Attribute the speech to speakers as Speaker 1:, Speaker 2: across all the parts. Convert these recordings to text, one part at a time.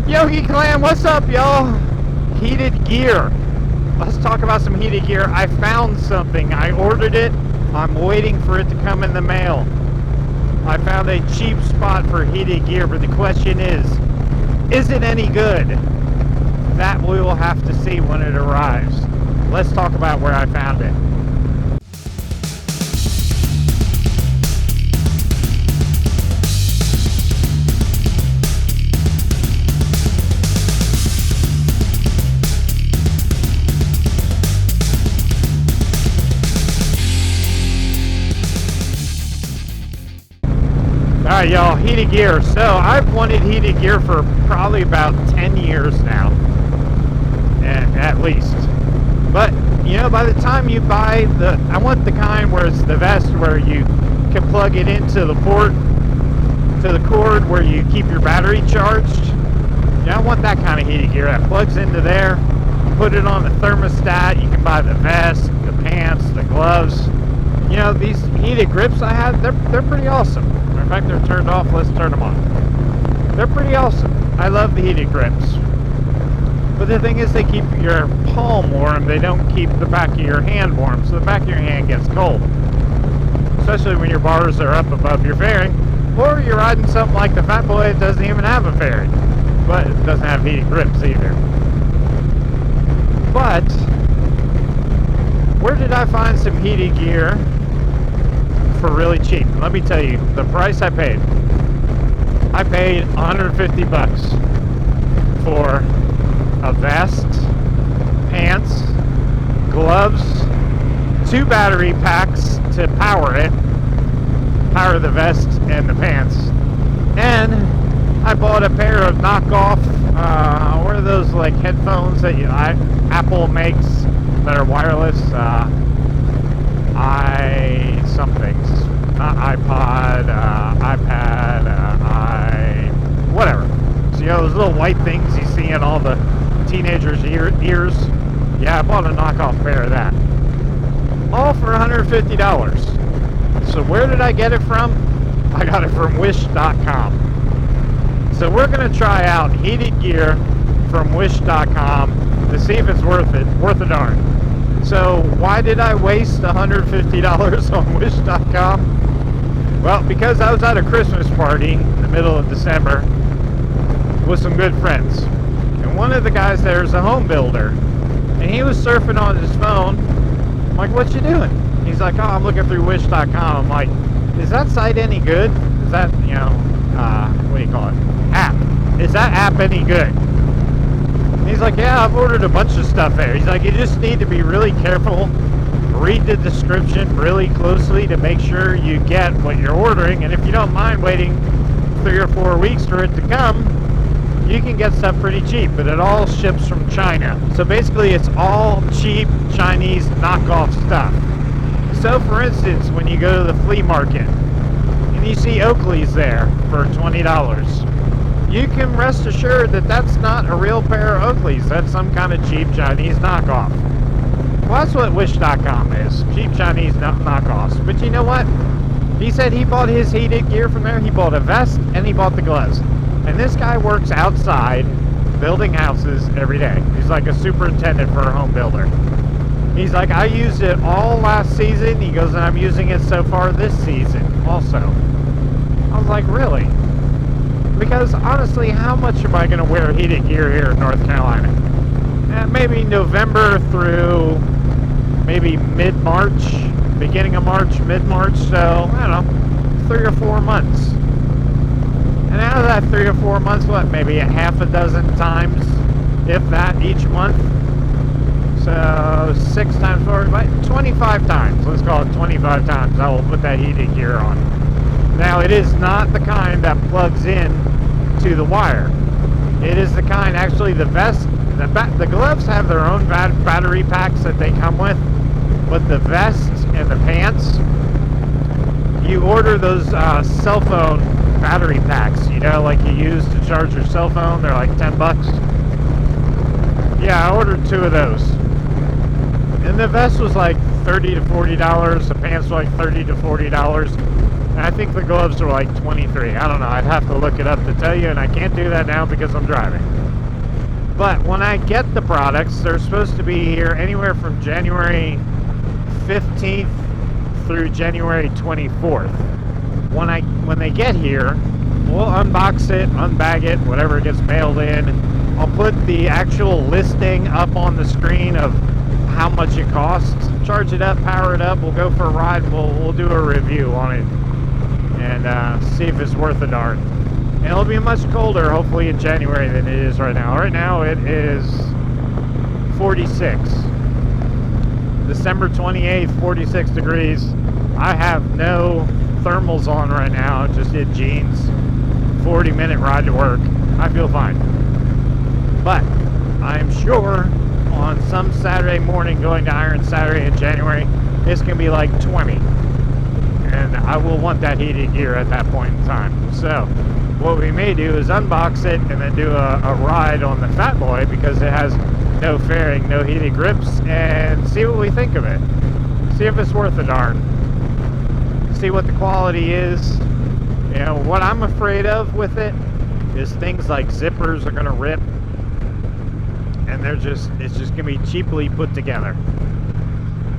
Speaker 1: Yogi Clan, what's up, y'all? Heated gear. Let's talk about some heated gear. I found something. I ordered it. I'm waiting for it to come in the mail. I found a cheap spot for heated gear, but the question is it any good? That we will have to see when it arrives. Let's talk about where I found it. Alright, y'all, heated gear. So I've wanted heated gear for probably about 10 years now, at least. But you know, by the time you buy I want the kind where it's the vest where you can plug it into the port, to the cord where you keep your battery charged. Yeah, I want that kind of heated gear that plugs into there. Put it on the thermostat. You can buy the vest, the pants, the gloves. You know, these heated grips I have, they're pretty awesome. In fact, they're turned off. Let's turn them on. They're pretty awesome. I love the heated grips. But the thing is, they keep your palm warm. They don't keep the back of your hand warm, so the back of your hand gets cold. Especially when your bars are up above your fairing, or you're riding something like the Fat Boy that doesn't even have a fairing, but it doesn't have heated grips either. But where did I find some heated gear for really cheap? Let me tell you the price I paid. I paid $150 for a vest, pants, gloves, 2 battery packs to power the vest and the pants, and I bought a pair of knockoff what are those, like, headphones that Apple makes that are wireless, somethings, not iPod, iPad, whatever. So, you know, those little white things you see in all the teenagers' ears? Yeah, I bought a knockoff pair of that. All for $150. So where did I get it from? I got it from Wish.com. So we're going to try out heated gear from Wish.com to see if it's worth a darn. So why did I waste $150 on Wish.com? Well, because I was at a Christmas party in the middle of December with some good friends. And one of the guys there is a home builder. And he was surfing on his phone. I'm like, what you doing? He's like, oh, I'm looking through Wish.com. I'm like, is that site any good? Is that, you know, what do you call it? App. Is that app any good? He's like, yeah, I've ordered a bunch of stuff there. He's like, you just need to be really careful. Read the description really closely to make sure you get what you're ordering. And if you don't mind waiting 3 or 4 weeks for it to come, you can get stuff pretty cheap. But it all ships from China. So basically, it's all cheap Chinese knockoff stuff. So for instance, when you go to the flea market and you see Oakley's there for $20, you can rest assured that that's not a real pair of Oakleys. That's some kind of cheap Chinese knockoff. Well, that's what Wish.com is. Cheap Chinese knockoffs. But you know what? He said he bought his heated gear from there. He bought a vest and he bought the gloves. And this guy works outside building houses every day. He's like a superintendent for a home builder. He's like, I used it all last season. He goes, and I'm using it so far this season also. I was like, really? Because honestly, how much am I going to wear heated gear here in North Carolina? Maybe November through maybe mid-March, beginning of March, mid-March, so, I don't know, 3 or 4 months. And out of that 3 or 4 months, what, maybe a half a dozen times, if that, each month? So 6 times 4, 25 times. Let's call it 25 times. I will put that heated gear on. Now, it is not the kind that plugs in to the wire. It is the kind, actually, the vest, the gloves have their own battery packs that they come with, but the vest and the pants, you order those cell phone battery packs, you know, like you use to charge your cell phone. They're like $10. Yeah, I ordered 2 of those. And the vest was like $30 to $40. The pants were like $30 to $40. I think the gloves are like 23. I don't know. I'd have to look it up to tell you, and I can't do that now because I'm driving. But when I get the products, they're supposed to be here anywhere from January 15th through January 24th. When they get here, we'll unbox it, unbag it, whatever gets mailed in. I'll put the actual listing up on the screen of how much it costs. Charge it up, power it up. We'll go for a ride. We'll do a review on it and see if it's worth a darn. And it'll be much colder, hopefully, in January than it is right now. Right now it is 46. December 28th, 46 degrees. I have no thermals on right now, just in jeans. 40-minute ride to work. I feel fine. But I'm sure on some Saturday morning going to Iron Saturday in January, it's going to be like 20. And I will want that heated gear at that point in time. So what we may do is unbox it and then do a ride on the Fat Boy because it has no fairing, no heated grips, and see what we think of it. See if it's worth a darn. See what the quality is. You know, what I'm afraid of with it is things like zippers are going to rip, and it's just going to be cheaply put together.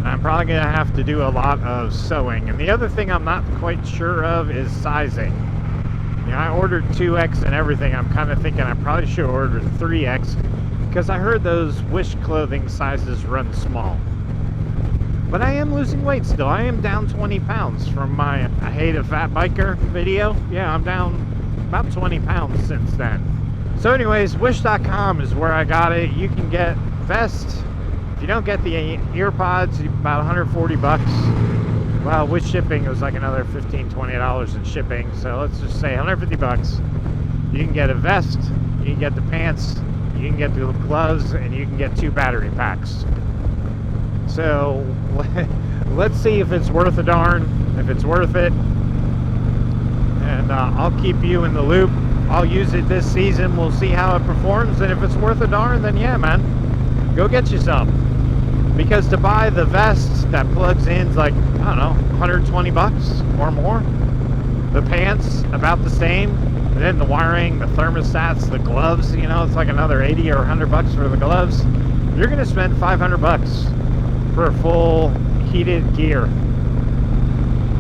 Speaker 1: I'm probably going to have to do a lot of sewing. And the other thing I'm not quite sure of is sizing. You know, I ordered 2X and everything. I'm kind of thinking I probably should have ordered 3X because I heard those Wish clothing sizes run small. But I am losing weight still. I am down 20 pounds from my I Hate a Fat Biker video. Yeah, I'm down about 20 pounds since then. So anyways, Wish.com is where I got it. You can get vest. If you don't get the ear pods, about 140 bucks. Well, with shipping, it was like another $15, $20 in shipping. So let's just say 150 bucks. You can get a vest, you can get the pants, you can get the gloves, and you can get 2 battery packs. So let's see if it's worth a darn, if it's worth it. And I'll keep you in the loop. I'll use it this season. We'll see how it performs. And if it's worth a darn, then yeah, man, go get you some. Because to buy the vest that plugs in is like, I don't know, 120 bucks or more. The pants, about the same. And then the wiring, the thermostats, the gloves, you know, it's like another 80 or 100 bucks for the gloves. You're going to spend 500 bucks for a full heated gear.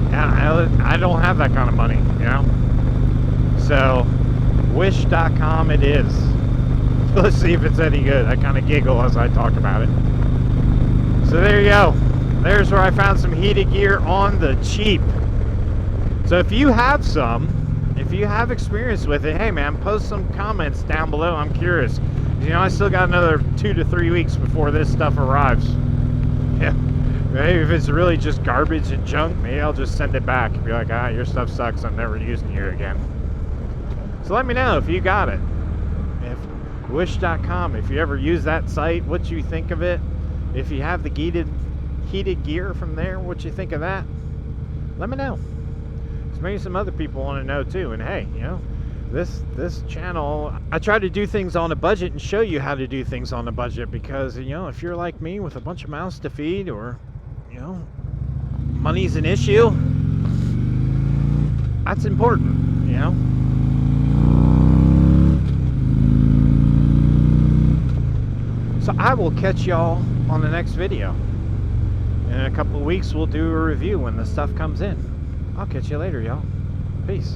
Speaker 1: And I don't have that kind of money, you know. So, Wish.com it is. Let's see if it's any good. I kind of giggle as I talk about it. So there you go. There's where I found some heated gear on the cheap. So if you have some, if you have experience with it, hey man, post some comments down below. I'm curious. You know, I still got another 2 to 3 weeks before this stuff arrives. Yeah. Maybe if it's really just garbage and junk, maybe I'll just send it back and be like, ah, your stuff sucks. I'm never using you again. So let me know if you got it. If Wish.com, if you ever use that site, what you think of it. If you have the heated gear from there, what you think of that. Let me know. Because maybe some other people want to know too. And hey, you know, this channel, I try to do things on a budget and show you how to do things on a budget, because, you know, if you're like me with a bunch of mouths to feed, or, you know, money's an issue, that's important, you know. So I will catch y'all on the next video. In a couple of weeks, we'll do a review when the stuff comes in. I'll catch you later, y'all. Peace.